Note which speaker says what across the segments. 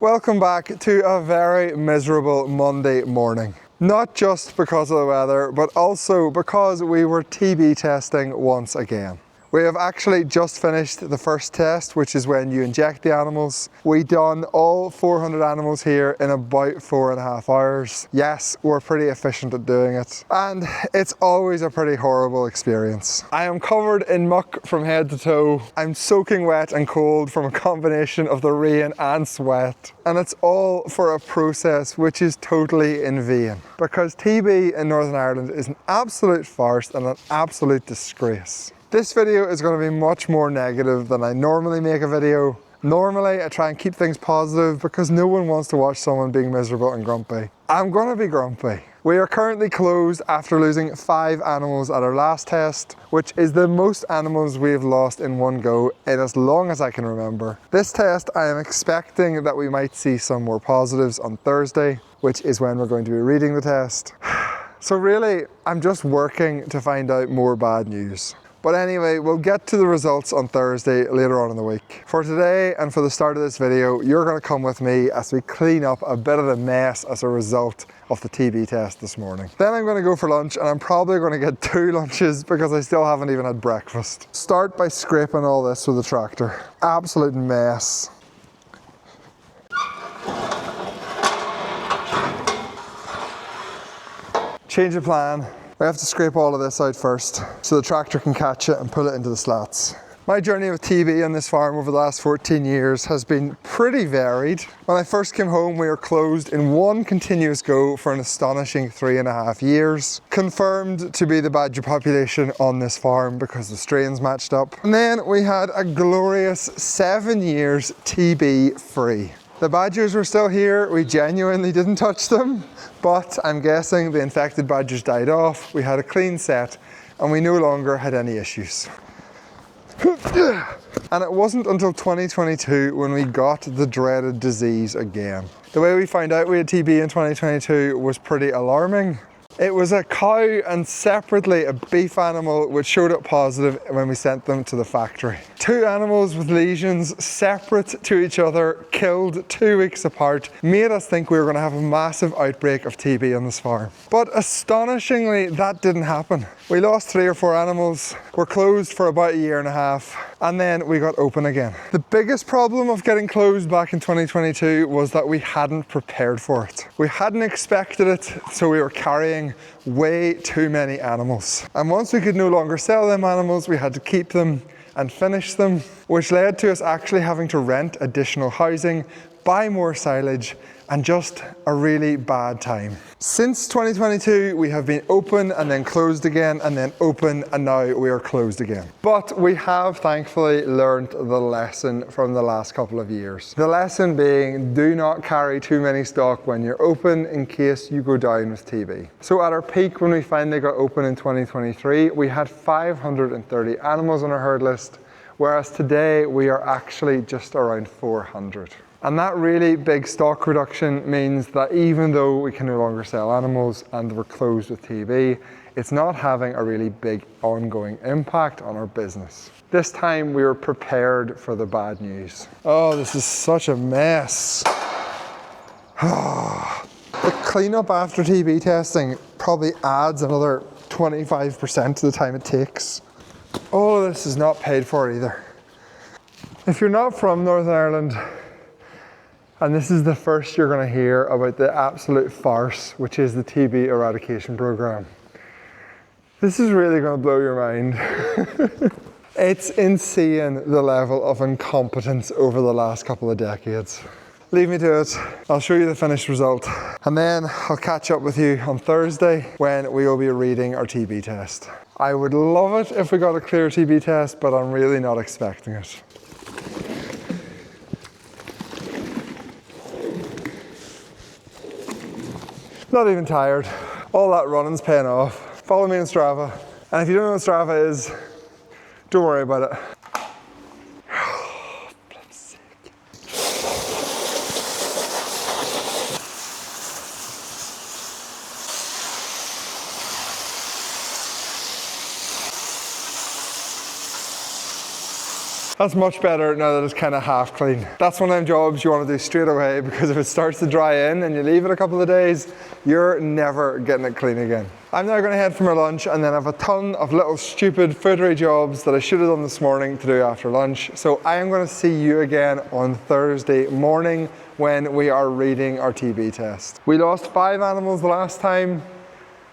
Speaker 1: Welcome back to a very miserable Monday morning. Not just because of the weather, but also because we were TB testing once again. We have actually just finished the first test, which is when you inject the animals. We done all 400 animals here in about 4.5 hours. Yes, we're pretty efficient at doing it. And it's always a pretty horrible experience. I am covered in muck from head to toe. I'm soaking wet and cold from a combination of the rain and sweat. And it's all for a process which is totally in vain. Because TB in Northern Ireland is an absolute farce and an absolute disgrace. This video is going to be much more negative than I normally make a video. Normally I try and keep things positive because no one wants to watch someone being miserable and grumpy. I'm going to be grumpy. We are currently closed after losing 5 animals at our last test, which is the most animals we have lost in one go in as long as I can remember. This test, I am expecting that we might see some more positives on Thursday, which is when we're going to be reading the test. So really, I'm just working to find out more bad news. But anyway, we'll get to the results on Thursday later on in the week. For today and for the start of this video, you're going to come with me as we clean up a bit of the mess as a result of the TB test this morning. Then I'm going to go for lunch and I'm probably going to get 2 lunches because I still haven't even had breakfast. Start by scraping all this with the tractor. Absolute mess. Change of plan. I have to scrape all of this out first so the tractor can catch it and put it into the slats. My journey with TB on this farm over the last 14 years has been pretty varied. When I first came home, we were closed in one continuous go for an astonishing 3.5 years. Confirmed to be the badger population on this farm because the strains matched up. And then we had a glorious 7 years TB free. The badgers were still here, we genuinely didn't touch them, but I'm guessing the infected badgers died off, we had a clean set, and we no longer had any issues. And it wasn't until 2022 when we got the dreaded disease again. The way we found out we had TB in 2022 was pretty alarming. It was a cow and separately a beef animal which showed up positive when we sent them to the factory. 2 animals with lesions separate to each other, killed 2 weeks apart, made us think we were going to have a massive outbreak of TB on this farm. But astonishingly, that didn't happen. We lost 3 or 4 animals, were closed for about 1.5 years, and then we got open again. The biggest problem of getting closed back in 2022 was that we hadn't prepared for it. We hadn't expected it, so we were carrying way too many animals. And once we could no longer sell them animals, we had to keep them and finish them, which led to us actually having to rent additional housing, buy more silage, and just a really bad time. Since 2022, we have been open and then closed again, and then open, and now we are closed again. But we have thankfully learned the lesson from the last couple of years. The lesson being, do not carry too many stock when you're open in case you go down with TB. So at our peak, when we finally got open in 2023, we had 530 animals on our herd list, whereas today we are actually just around 400. And that really big stock reduction means that even though we can no longer sell animals and we're closed with TB, it's not having a really big ongoing impact on our business. This time we were prepared for the bad news. Oh, this is such a mess. The cleanup after TB testing probably adds another 25% to the time it takes. All of this is not paid for either. If you're not from Northern Ireland, and this is the first you're going to hear about the absolute farce, which is the TB eradication program. This is really going to blow your mind. It's insane the level of incompetence over the last couple of decades. Leave me to it. I'll show you the finished result. And then I'll catch up with you on Thursday when we will be reading our TB test. I would love it if we got a clear TB test, but I'm really not expecting it. Not even tired. All that running's paying off. Follow me on Strava. And if you don't know what Strava is, don't worry about it. That's much better now that it's kind of half clean. That's one of them jobs you want to do straight away, because if it starts to dry in and you leave it a couple of days, you're never getting it clean again. I'm now going to head for my lunch, and then I have a ton of little stupid foodery jobs that I should have done this morning to do after lunch. So I am going to see you again on Thursday morning when we are reading our TB test. We lost 5 animals the last time,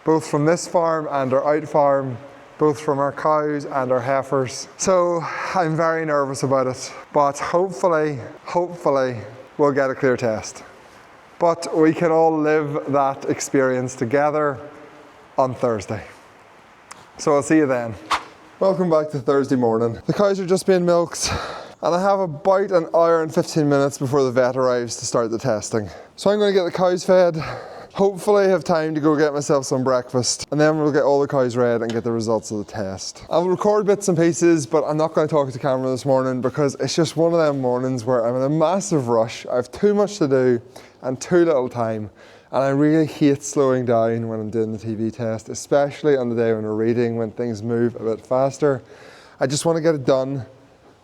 Speaker 1: both from this farm and our out farm, both from our cows and our heifers. So I'm very nervous about it, but hopefully we'll get a clear test. But we can all live that experience together on Thursday. So I'll see you then. Welcome back to Thursday morning. The cows are just being milked, and I have about an hour and 15 minutes before the vet arrives to start the testing. So I'm going to get the cows fed, hopefully have time to go get myself some breakfast, and then we'll get all the cows read and get the results of the test. I'll record bits and pieces, but I'm not going to talk to camera this morning because it's just one of them mornings where I'm in a massive rush. I have too much to do and too little time. And I really hate slowing down when I'm doing the TB test, especially on the day when we're reading, when things move a bit faster. I just want to get it done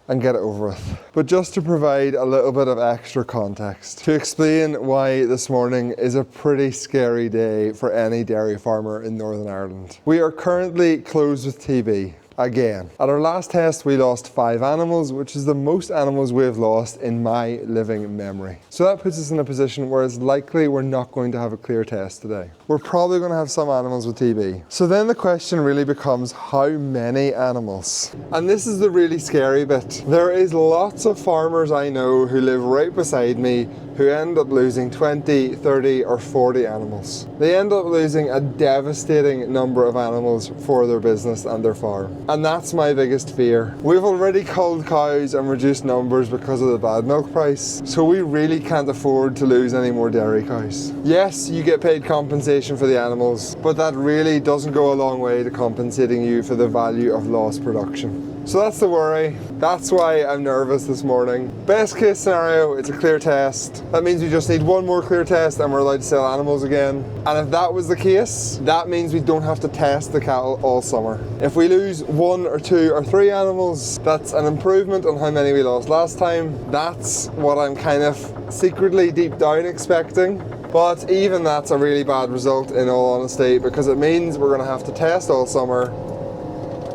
Speaker 1: and get it over with. But just to provide a little bit of extra context, to explain why this morning is a pretty scary day for any dairy farmer in Northern Ireland. We are currently closed with TB. Again. At our last test we lost 5 animals, which is the most animals we have lost in my living memory. So that puts us in a position where it's likely we're not going to have a clear test today. We're probably going to have some animals with TB. So then the question really becomes, how many animals? And this is the really scary bit. There is lots of farmers I know who live right beside me who end up losing 20, 30 or 40 animals. They end up losing a devastating number of animals for their business and their farm. And that's my biggest fear. We've already culled cows and reduced numbers because of the bad milk price, so we really can't afford to lose any more dairy cows. Yes, you get paid compensation for the animals, but that really doesn't go a long way to compensating you for the value of lost production. So that's the worry. That's why I'm nervous this morning. Best case scenario, it's a clear test. That means we just need one more clear test and we're allowed to sell animals again. And if that was the case, that means we don't have to test the cattle all summer. If we lose 1 or 2 or 3 animals, that's an improvement on how many we lost last time. That's what I'm kind of secretly deep down expecting. But even that's a really bad result in all honesty, because it means we're going to have to test all summer.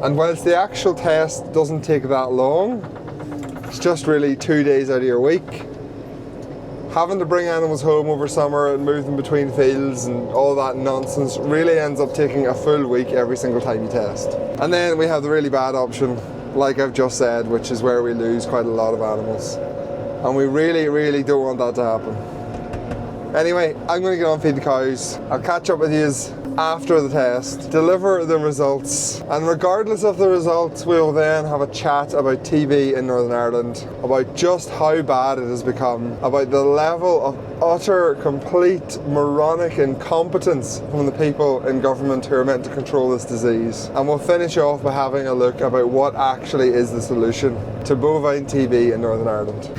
Speaker 1: And whilst the actual test doesn't take that long, it's just really 2 days out of your week. Having to bring animals home over summer and move them between fields and all that nonsense really ends up taking a full week every single time you test. And then we have the really bad option, like I've just said, which is where we lose quite a lot of animals. And we really don't want that to happen. Anyway, I'm going to get on feeding cows. I'll catch up with you after the test, deliver the results, and regardless of the results, we'll then have a chat about TB in Northern Ireland, about just how bad it has become, about the level of utter, complete, moronic incompetence from the people in government who are meant to control this disease. And we'll finish off by having a look about what actually is the solution to bovine TB in Northern Ireland.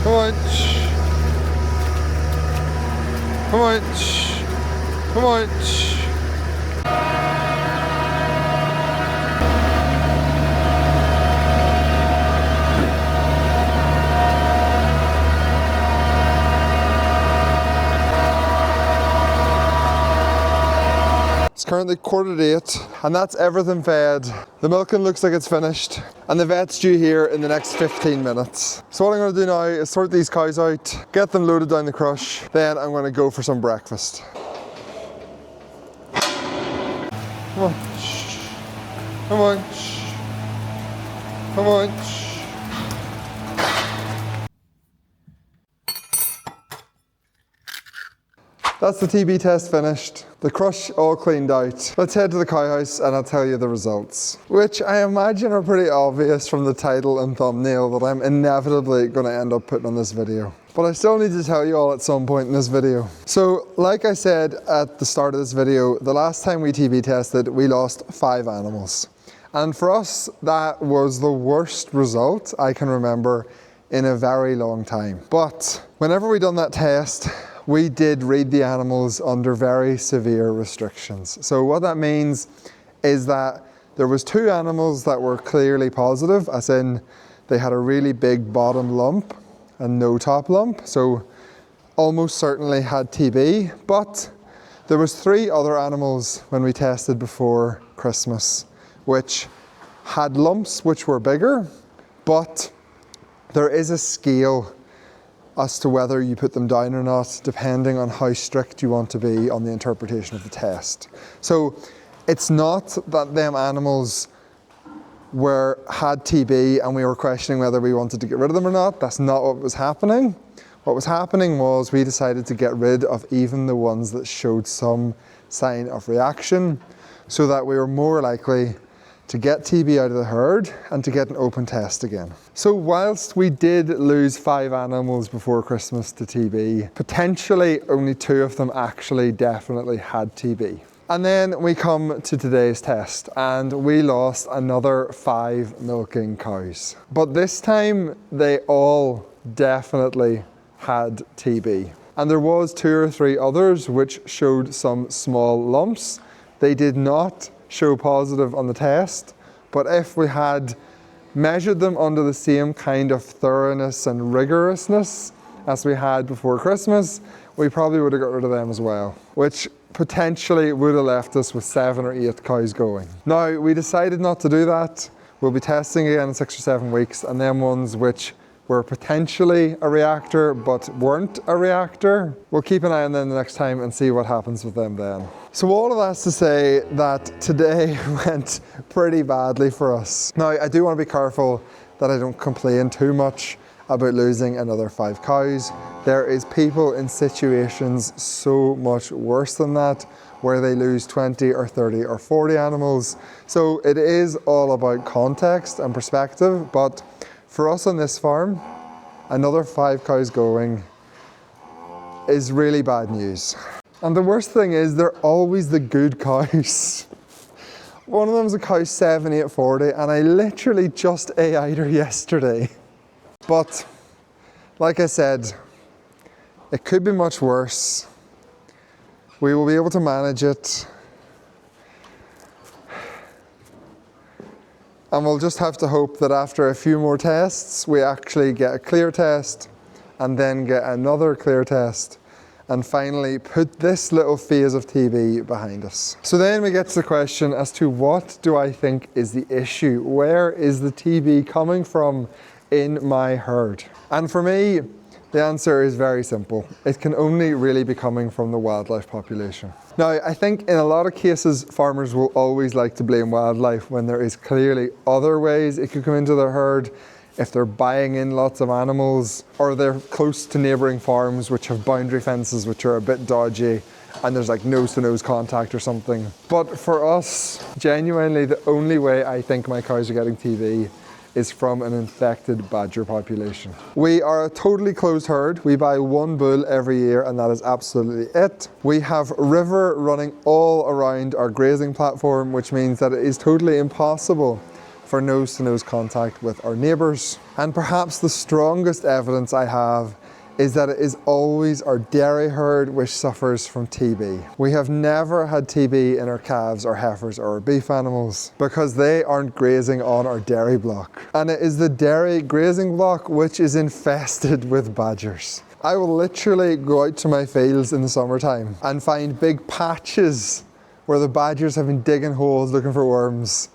Speaker 1: Come on. Come on. It's currently 7:45 and that's everything fed. The milking looks like it's finished and the vet's due here in the next 15 minutes. So what I'm going to do now is sort these cows out, get them loaded down the crush, then I'm going to go for some breakfast. Come on. Come on. Come on. That's the TB test finished. The crush all cleaned out. Let's head to the cow house and I'll tell you the results, which I imagine are pretty obvious from the title and thumbnail that I'm inevitably going to end up putting on this video. But I still need to tell you all at some point in this video. So, like I said at the start of this video, the last time we TB tested, we lost 5 animals. And for us, that was the worst result I can remember in a very long time. But whenever we done that test, we did read the animals under very severe restrictions. So what that means is that there was 2 animals that were clearly positive, as in they had a really big bottom lump and no top lump, so almost certainly had TB. But there was 3 other animals when we tested before Christmas which had lumps which were bigger, but there is a scale as to whether you put them down or not, depending on how strict you want to be on the interpretation of the test. So it's not that them animals had TB and we were questioning whether we wanted to get rid of them or not. That's not what was happening. What was happening was we decided to get rid of even the ones that showed some sign of reaction, so that we were more likely to get TB out of the herd and to get an open test again. So whilst we did lose 5 animals before Christmas to TB, potentially only 2 of them actually definitely had TB. And then we come to today's test and we lost another 5 milking cows. But this time they all definitely had TB. And there was 2 or 3 others which showed some small lumps. They did not show positive on the test, but if we had measured them under the same kind of thoroughness and rigorousness as we had before Christmas, we probably would have got rid of them as well, which potentially would have left us with 7 or 8 cows going. Now, we decided not to do that. We'll be testing again in 6 or 7 weeks, and them ones which were potentially a reactor but weren't a reactor, we'll keep an eye on them the next time and see what happens with them then. So all of that's to say that today went pretty badly for us. Now, I do want to be careful that I don't complain too much about losing another 5 cows. There is people in situations so much worse than that, where they lose 20 or 30 or 40 animals. So it is all about context and perspective, but for us on this farm, another 5 cows going is really bad news. And the worst thing is they're always the good cows. One of them's a cow 7840 and I literally just AI'd her yesterday. But like I said, it could be much worse. We will be able to manage it. And we'll just have to hope that after a few more tests, we actually get a clear test and then get another clear test and finally put this little phase of TB behind us. So then we get to the question as to what do I think is the issue? Where is the TB coming from in my herd? And for me, the answer is very simple. It can only really be coming from the wildlife population. Now, I think in a lot of cases, farmers will always like to blame wildlife when there is clearly other ways it could come into their herd. If they're buying in lots of animals, or they're close to neighbouring farms which have boundary fences which are a bit dodgy, and there's like nose-to-nose contact or something. But for us, genuinely, the only way I think my cows are getting TB is from an infected badger population. We are a totally closed herd. We buy 1 bull every year and that is absolutely it. We have river running all around our grazing platform, which means that it is totally impossible for nose-to-nose contact with our neighbours. And perhaps the strongest evidence I have is that it is always our dairy herd which suffers from TB. We have never had TB in our calves, our heifers, or our beef animals because they aren't grazing on our dairy block. And it is the dairy grazing block which is infested with badgers. I will literally go out to my fields in the summertime and find big patches where the badgers have been digging holes looking for worms.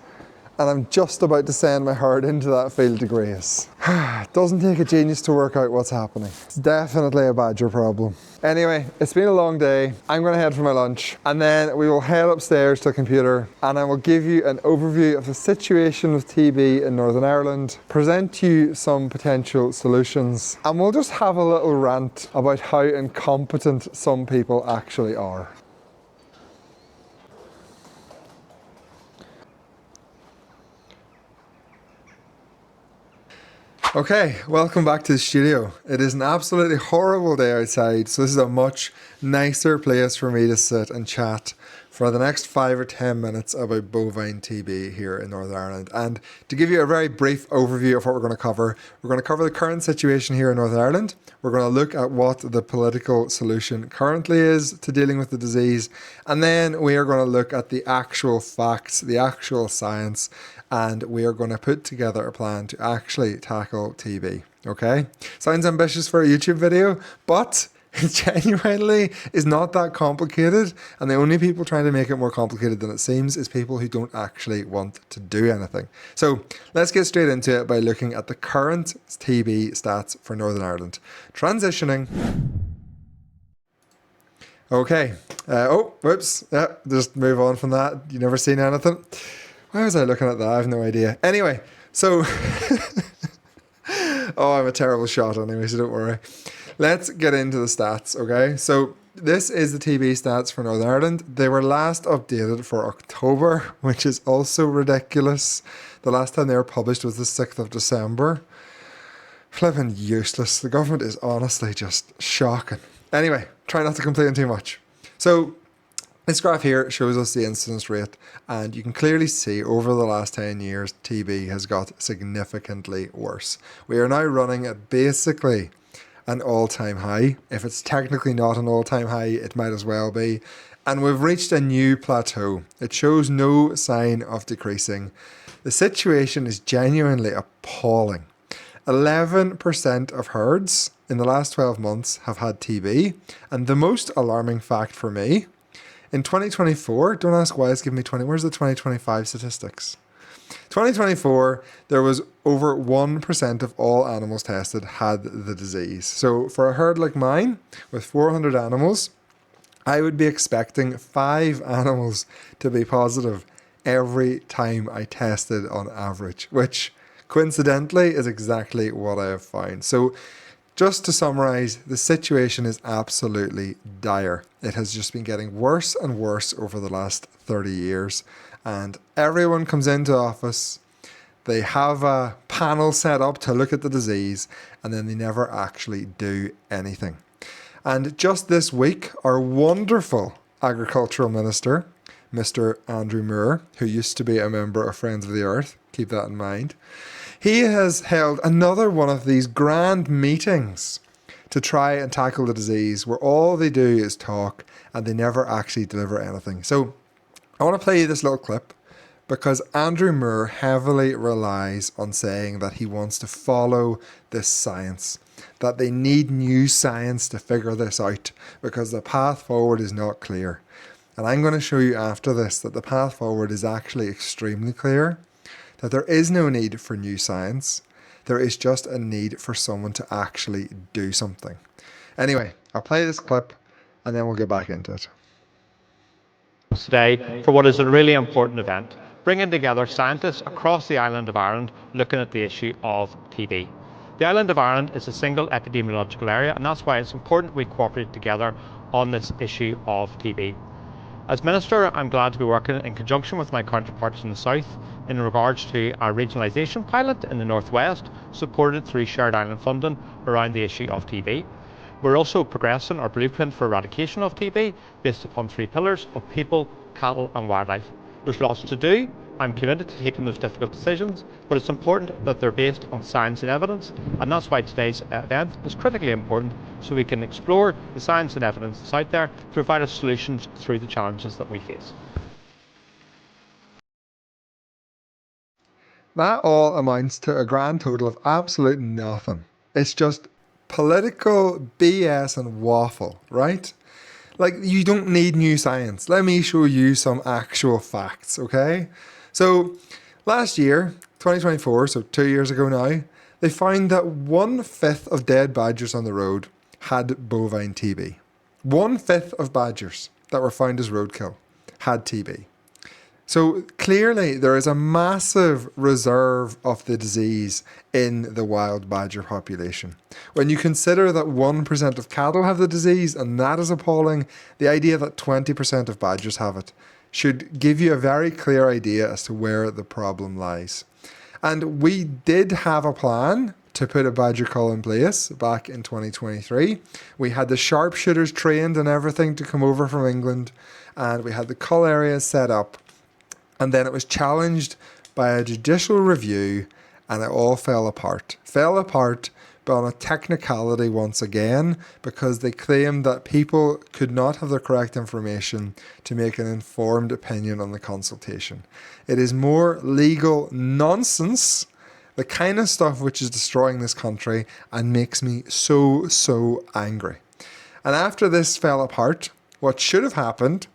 Speaker 1: And I'm just about to send my herd into that field to graze. It doesn't take a genius to work out what's happening. It's definitely a badger problem. Anyway, it's been a long day. I'm gonna head for my lunch and then we will head upstairs to the computer and I will give you an overview of the situation with TB in Northern Ireland, present you some potential solutions, and we'll just have a little rant about how incompetent some people actually are. Okay, welcome back to the studio. It is an absolutely horrible day outside, so this is a much nicer place for me to sit and chat for the next 5 or 10 minutes about bovine TB here in Northern Ireland. And to give you a very brief overview of what we're going to cover the current situation here in Northern Ireland. We're going to look at what the political solution currently is to dealing with the disease. And then we are going to look at the actual facts, the actual science, and we are going to put together a plan to actually tackle TB. Okay? Sounds ambitious for a YouTube video, but it genuinely is not that complicated, and the only people trying to make it more complicated than it seems is people who don't actually want to do anything. So let's get straight into it by looking at the current TB stats for Northern Ireland. Transitioning. Okay. Oh, whoops. Yeah, just move on from that. You never seen anything? Why was I looking at that? I have no idea. Anyway, so oh, I'm a terrible shot anyway, so don't worry. Let's get into the stats, okay? So this is the TB stats for Northern Ireland. They were last updated for October, which is also ridiculous. The last time they were published was the 6th of December. Flipping useless. The government is honestly just shocking. Anyway, try not to complain too much. So this graph here shows us the incidence rate, and you can clearly see over the last 10 years, TB has got significantly worse. We are now running at basically an all-time high. If it's technically not an all-time high, it might as well be. And we've reached a new plateau. It shows no sign of decreasing. The situation is genuinely appalling. 11% of herds in the last 12 months have had TB. And the most alarming fact for me, in 2024, don't ask why it's giving me 20, where's the 2025 statistics? 2024, there was over 1% of all animals tested had the disease. So for a herd like mine, with 400 animals, I would be expecting 5 animals to be positive every time I tested on average, which coincidentally is exactly what I have found. So just to summarize, the situation is absolutely dire. It has just been getting worse and worse over the last 30 years. And everyone comes into office, they have a panel set up to look at the disease, and then they never actually do anything. And just this week, our wonderful agricultural minister, Mr. Andrew Moore, who used to be a member of Friends of the Earth, keep that in mind, he has held another one of these grand meetings to try and tackle the disease, where all they do is talk and they never actually deliver anything. So I want to play you this little clip because Andrew Moore heavily relies on saying that he wants to follow this science, that they need new science to figure this out because the path forward is not clear. And I'm going to show you after this that the path forward is actually extremely clear, that there is no need for new science. There is just a need for someone to actually do something. Anyway, I'll play this clip and then we'll get back into it.
Speaker 2: Today for what is a really important event, bringing together scientists across the island of Ireland looking at the issue of TB. The island of Ireland is a single epidemiological area, and that's why it's important we cooperate together on this issue of TB. As Minister, I'm glad to be working in conjunction with my counterparts in the South in regards to our regionalisation pilot in the North West, supported through shared island funding around the issue of TB. We're also progressing our blueprint for eradication of TB based upon 3 pillars of people, cattle and wildlife. There's lots to do, I'm committed to taking those difficult decisions, but it's important that they're based on science and evidence, and that's why today's event is critically important, so we can explore the science and evidence that's out there to provide us solutions through the challenges that we face.
Speaker 1: That all amounts to a grand total of absolute nothing. It's just political BS and waffle, right? Like, you don't need new science. Let me show you some actual facts, okay? So, last year, 2024, so 2 years ago now, they found that 1/5 of dead badgers on the road had bovine TB. 1/5 of badgers that were found as roadkill had TB. So clearly there is a massive reserve of the disease in the wild badger population. When you consider that 1% of cattle have the disease, and that is appalling, the idea that 20% of badgers have it should give you a very clear idea as to where the problem lies. And we did have a plan to put a badger cull in place back in 2023. We had the sharpshooters trained and everything to come over from England, and we had the cull areas set up. And then it was challenged by a judicial review, and it all fell apart. Fell apart, but on a technicality once again, because they claimed that people could not have the correct information to make an informed opinion on the consultation. It is more legal nonsense, the kind of stuff which is destroying this country and makes me so angry. And after this fell apart, what should have happened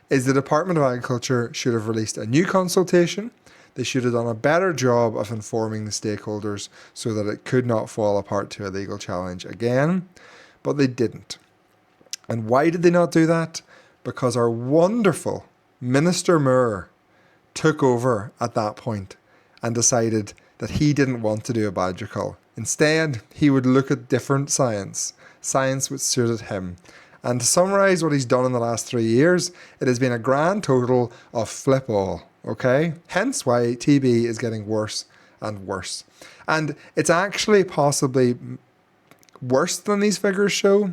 Speaker 1: is the Department of Agriculture should have released a new consultation. They should have done a better job of informing the stakeholders so that it could not fall apart to a legal challenge again, but they didn't. And why did they not do that? Because our wonderful Minister Moore took over at that point and decided that he didn't want to do a badger cull. Instead, he would look at different science which suited him. And to summarise what he's done in the last 3 years, it has been a grand total of flip all, okay? Hence why TB is getting worse and worse. And it's actually possibly worse than these figures show,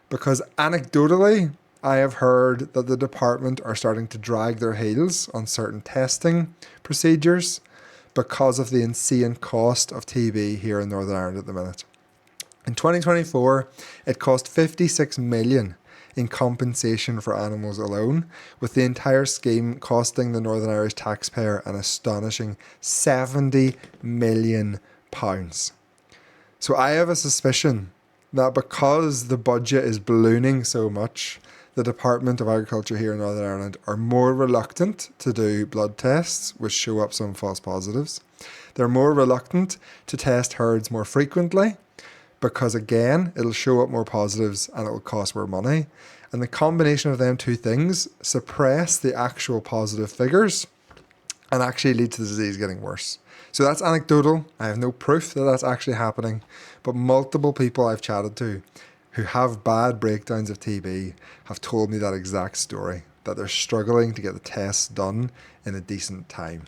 Speaker 1: because anecdotally, I have heard that the department are starting to drag their heels on certain testing procedures because of the insane cost of TB here in Northern Ireland at the minute. In 2024, it cost 56 million in compensation for animals alone, with the entire scheme costing the Northern Irish taxpayer an astonishing £70 million. So I have a suspicion that because the budget is ballooning so much, the Department of Agriculture here in Northern Ireland are more reluctant to do blood tests, which show up some false positives. They're more reluctant to test herds more frequently, because again, it'll show up more positives and it'll cost more money. And the combination of them two things suppress the actual positive figures and actually lead to the disease getting worse. So that's anecdotal. I have no proof that that's actually happening, but multiple people I've chatted to who have bad breakdowns of TB have told me that exact story, that they're struggling to get the tests done in a decent time.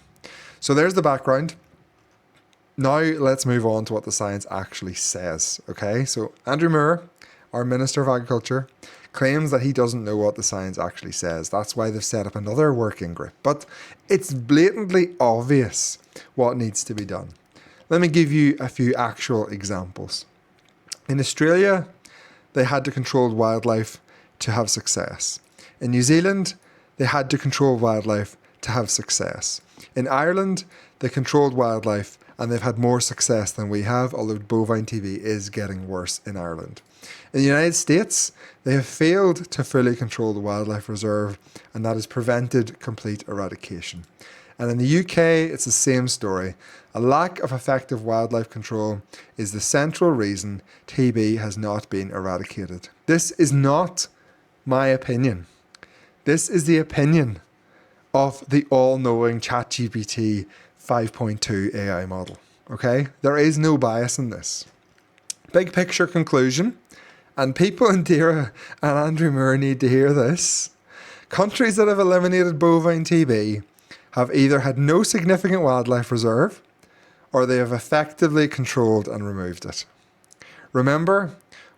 Speaker 1: So there's the background. Now let's move on to what the science actually says, okay? So Andrew Moore, our Minister of Agriculture, claims that he doesn't know what the science actually says. That's why they've set up another working group. But it's blatantly obvious what needs to be done. Let me give you a few actual examples. In Australia, they had to control wildlife to have success. In New Zealand, they had to control wildlife to have success. In Ireland, they controlled wildlife and they've had more success than we have, although bovine TB is getting worse in Ireland. In the United States, they have failed to fully control the wildlife reserve, and that has prevented complete eradication. And in the UK, it's the same story. A lack of effective wildlife control is the central reason TB has not been eradicated. This is not my opinion. This is the opinion of the all-knowing ChatGPT 5.2 AI model, okay? There is no bias in this. Big picture conclusion, and people in Dara and Andrew Moore need to hear this. Countries that have eliminated bovine TB have either had no significant wildlife reserve or they have effectively controlled and removed it. Remember,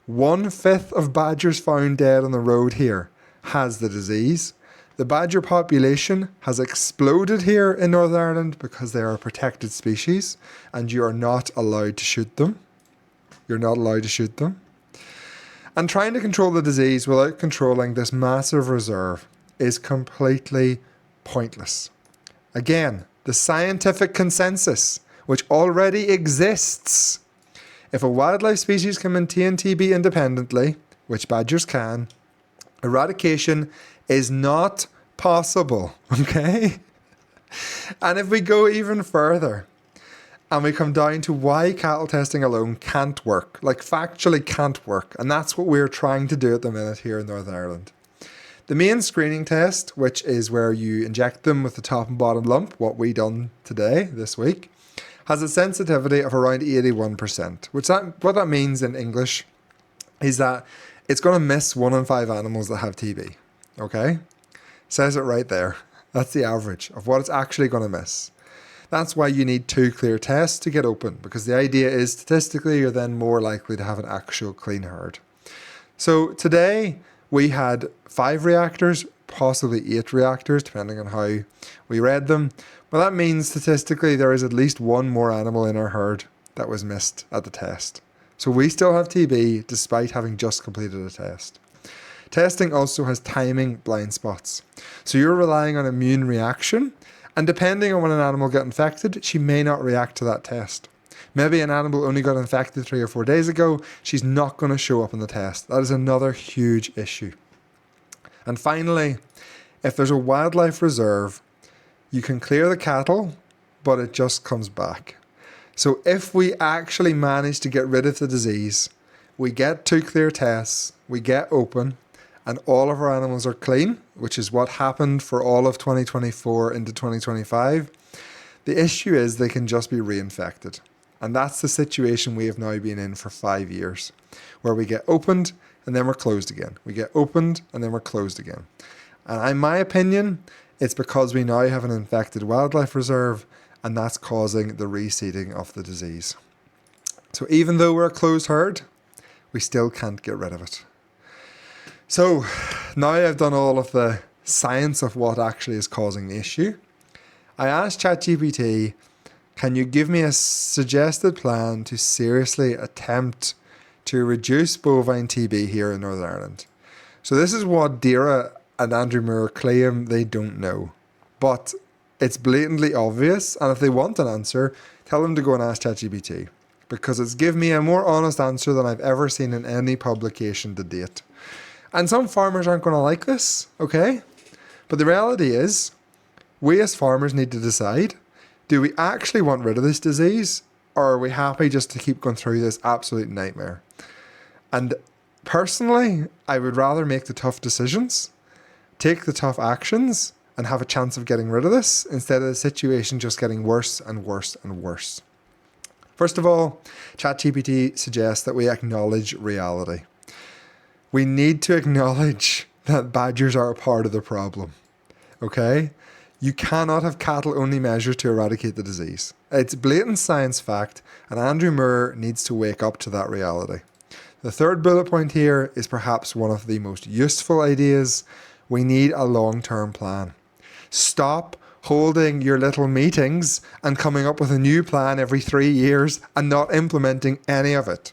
Speaker 1: 1/5 of badgers found dead on the road here has the disease. The badger population has exploded here in Northern Ireland because they are a protected species and you are not allowed to shoot them. You're not allowed to shoot them. And trying to control the disease without controlling this massive reserve is completely pointless. Again, the scientific consensus, which already exists. If a wildlife species can maintain TB independently, which badgers can, eradication is not possible, okay? And if we go even further and we come down to why cattle testing alone can't work, like factually can't work, and that's what we're trying to do at the minute here in Northern Ireland. The main screening test, which is where you inject them with the top and bottom lump, what we done today, this week, has a sensitivity of around 81%, what that means in English is that it's going to miss 1 in 5 animals that have TB. Okay? Says it right there. That's the average of what it's actually going to miss. That's why you need 2 clear tests to get open, because the idea is statistically you're then more likely to have an actual clean herd. So today we had 5 reactors, possibly 8 reactors, depending on how we read them. Well, that means statistically there is at least 1 more animal in our herd that was missed at the test. So we still have TB despite having just completed a test. Testing also has timing blind spots. So you're relying on immune reaction, and depending on when an animal got infected, she may not react to that test. Maybe an animal only got infected 3 or 4 days ago, she's not going to show up in the test. That is another huge issue. And finally, if there's a wildlife reserve, you can clear the cattle, but it just comes back. So if we actually manage to get rid of the disease, we get 2 clear tests, we get open, and all of our animals are clean, which is what happened for all of 2024 into 2025. The issue is they can just be reinfected. And that's the situation we have now been in for 5 years, where we get opened and then we're closed again. We get opened and then we're closed again. And in my opinion, it's because we now have an infected wildlife reserve, and that's causing the reseeding of the disease. So even though we're a closed herd, we still can't get rid of it. So now I've done all of the science of what actually is causing the issue. I asked ChatGPT, can you give me a suggested plan to seriously attempt to reduce bovine TB here in Northern Ireland? So this is what Deirdre and Andrew Moore claim they don't know. But it's blatantly obvious, and if they want an answer, tell them to go and ask ChatGPT, because it's given me a more honest answer than I've ever seen in any publication to date. And some farmers aren't going to like this, okay? But the reality is, we as farmers need to decide, do we actually want rid of this disease, or are we happy just to keep going through this absolute nightmare? And personally, I would rather make the tough decisions, take the tough actions, and have a chance of getting rid of this, instead of the situation just getting worse and worse and worse. First of all, ChatGPT suggests that we acknowledge reality. We need to acknowledge that badgers are a part of the problem, okay? You cannot have cattle-only measures to eradicate the disease. It's blatant science fact, and Andrew Moore needs to wake up to that reality. The third bullet point here is perhaps one of the most useful ideas. We need a long-term plan. Stop holding your little meetings and coming up with a new plan every 3 years and not implementing any of it.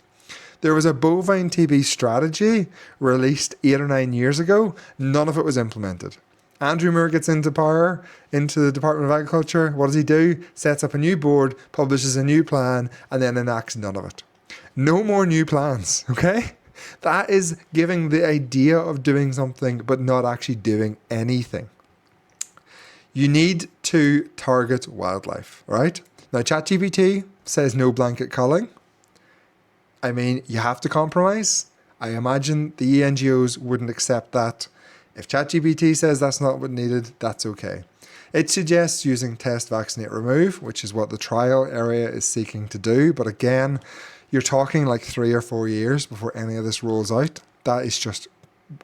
Speaker 1: There was a bovine TB strategy released 8 or 9 years ago. None of it was implemented. Andrew Moore gets into power, into the Department of Agriculture. What does he do? Sets up a new board, publishes a new plan, and then enacts none of it. No more new plans, okay? That is giving the idea of doing something, but not actually doing anything. You need to target wildlife, right? Now, ChatGPT says no blanket culling. I mean, you have to compromise. I imagine the NGOs wouldn't accept that. If ChatGPT says that's not what's needed, that's okay. It suggests using test, vaccinate, remove, which is what the trial area is seeking to do. But again, you're talking like 3 or 4 years before any of this rolls out. That is just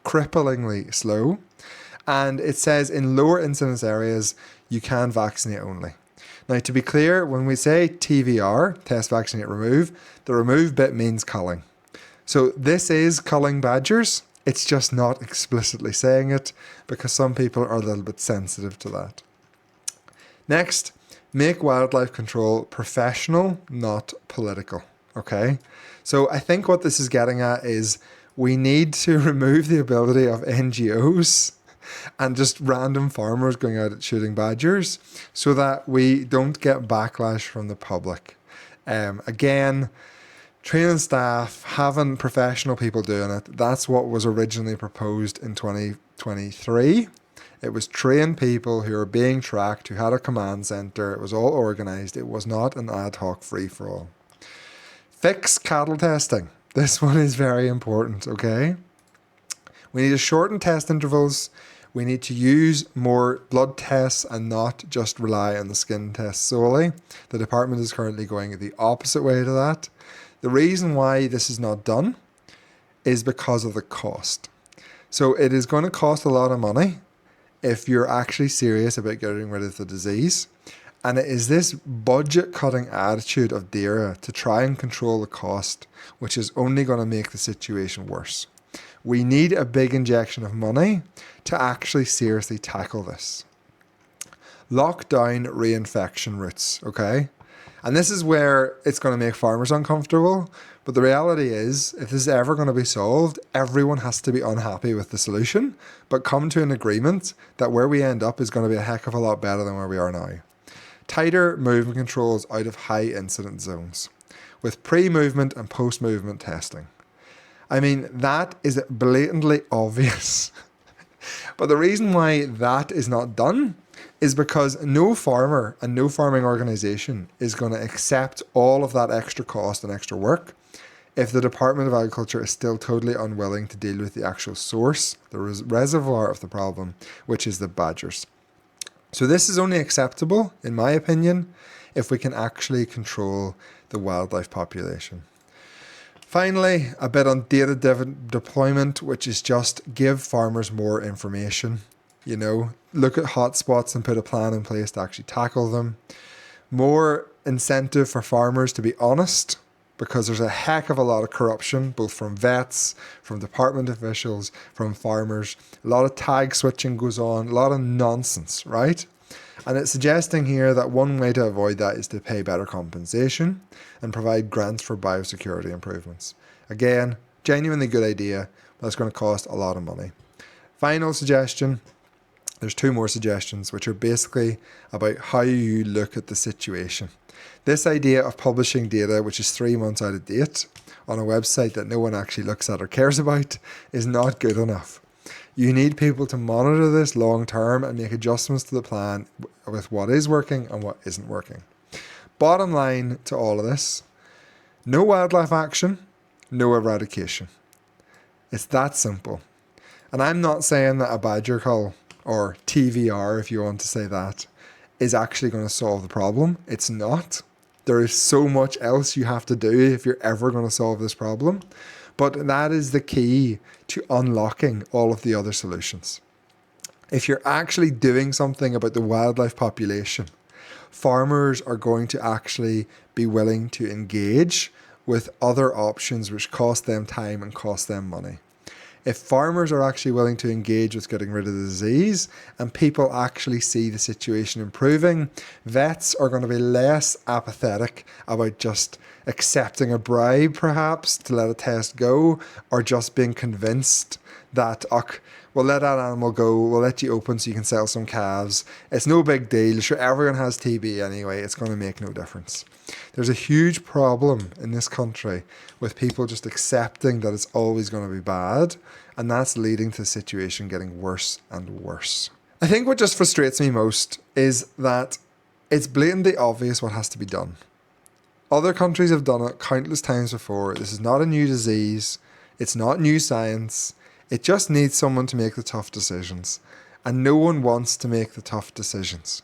Speaker 1: cripplingly slow. And it says in lower incidence areas, you can vaccinate only. Now, to be clear, when we say TVR, test, vaccinate, remove, the remove bit means culling. So this is culling badgers. It's just not explicitly saying it because some people are a little bit sensitive to that. Next, make wildlife control professional, not political. Okay? So I think what this is getting at is we need to remove the ability of NGOs and just random farmers going out and shooting badgers so that we don't get backlash from the public. Again, training staff, having professional people doing it, that's what was originally proposed in 2023. It was trained people who were being tracked, who had a command centre. It was all organised. It was not an ad hoc free-for-all. Fix cattle testing. This one is very important, okay? We need to shorten test intervals. We need to use more blood tests and not just rely on the skin test solely. The department is currently going the opposite way to that. The reason why this is not done is because of the cost. So it is going to cost a lot of money if you're actually serious about getting rid of the disease. And it is this budget-cutting attitude of DAERA to try and control the cost, which is only going to make the situation worse. We need a big injection of money to actually seriously tackle this. Lock down reinfection routes, okay? And this is where it's going to make farmers uncomfortable. But the reality is, if this is ever going to be solved, everyone has to be unhappy with the solution, but come to an agreement that where we end up is going to be a heck of a lot better than where we are now. Tighter movement controls out of high incident zones with pre-movement and post-movement testing. I mean, that is blatantly obvious. But the reason why that is not done is because no farmer and no farming organisation is going to accept all of that extra cost and extra work if the Department of Agriculture is still totally unwilling to deal with the actual source, the reservoir of the problem, which is the badgers. So this is only acceptable, in my opinion, if we can actually control the wildlife population. Finally, a bit on data deployment, which is just give farmers more information. You know, look at hotspots and put a plan in place to actually tackle them. More incentive for farmers to be honest, because there's a heck of a lot of corruption, both from vets, from department officials, from farmers. A lot of tag switching goes on, a lot of nonsense, right? And it's suggesting here that one way to avoid that is to pay better compensation and provide grants for biosecurity improvements. Again, genuinely good idea, but it's going to cost a lot of money. Final suggestion, there's two more suggestions, which are basically about how you look at the situation. This idea of publishing data which is 3 months out of date on a website that no one actually looks at or cares about is not good enough. You need people to monitor this long term and make adjustments to the plan with what is working and what isn't working. Bottom line to all of this, no wildlife action, no eradication. It's that simple. And I'm not saying that a badger cull, or TVR if you want to say that, is actually going to solve the problem. It's not. There is so much else you have to do if you're ever going to solve this problem. But that is the key to unlocking all of the other solutions. If you're actually doing something about the wildlife population, farmers are going to actually be willing to engage with other options which cost them time and cost them money. If farmers are actually willing to engage with getting rid of the disease and people actually see the situation improving, vets are going to be less apathetic about just accepting a bribe perhaps to let a test go, or just being convinced that, we'll let that animal go, we'll let you open so you can sell some calves. It's no big deal, sure everyone has TB anyway, it's going to make no difference. There's a huge problem in this country with people just accepting that it's always going to be bad, and that's leading to the situation getting worse and worse. I think what just frustrates me most is that it's blatantly obvious what has to be done. Other countries have done it countless times before. This is not a new disease. It's not new science. It just needs someone to make the tough decisions. And no one wants to make the tough decisions.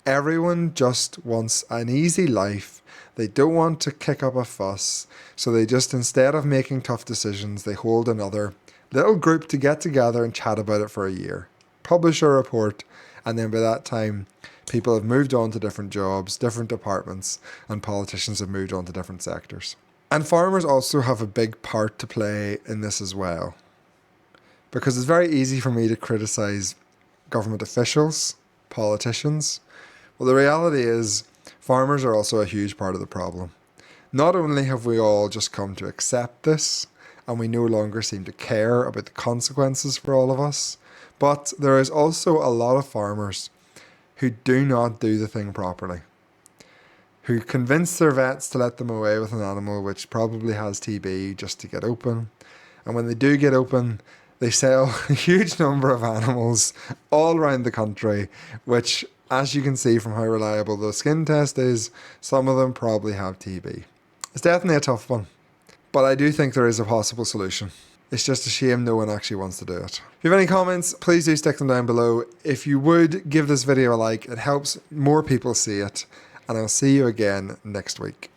Speaker 1: Everyone just wants an easy life. They don't want to kick up a fuss. So they just, instead of making tough decisions, they hold another little group to get together and chat about it for a year. Publish a report, and then by that time, people have moved on to different jobs, different departments, and politicians have moved on to different sectors. And farmers also have a big part to play in this as well. because it's very easy for me to criticise government officials, politicians. Well, the reality is farmers are also a huge part of the problem. Not only have we all just come to accept this, and we no longer seem to care about the consequences for all of us, but there is also a lot of farmers who do not do the thing properly, who convince their vets to let them away with an animal which probably has TB just to get open. And when they do get open, they sell a huge number of animals all around the country, which, as you can see from how reliable the skin test is, some of them probably have TB. It's definitely a tough one, but I do think there is a possible solution. It's just a shame no one actually wants to do it. If you have any comments, please do stick them down below. If you would give this video a like, it helps more people see it, and I'll see you again next week.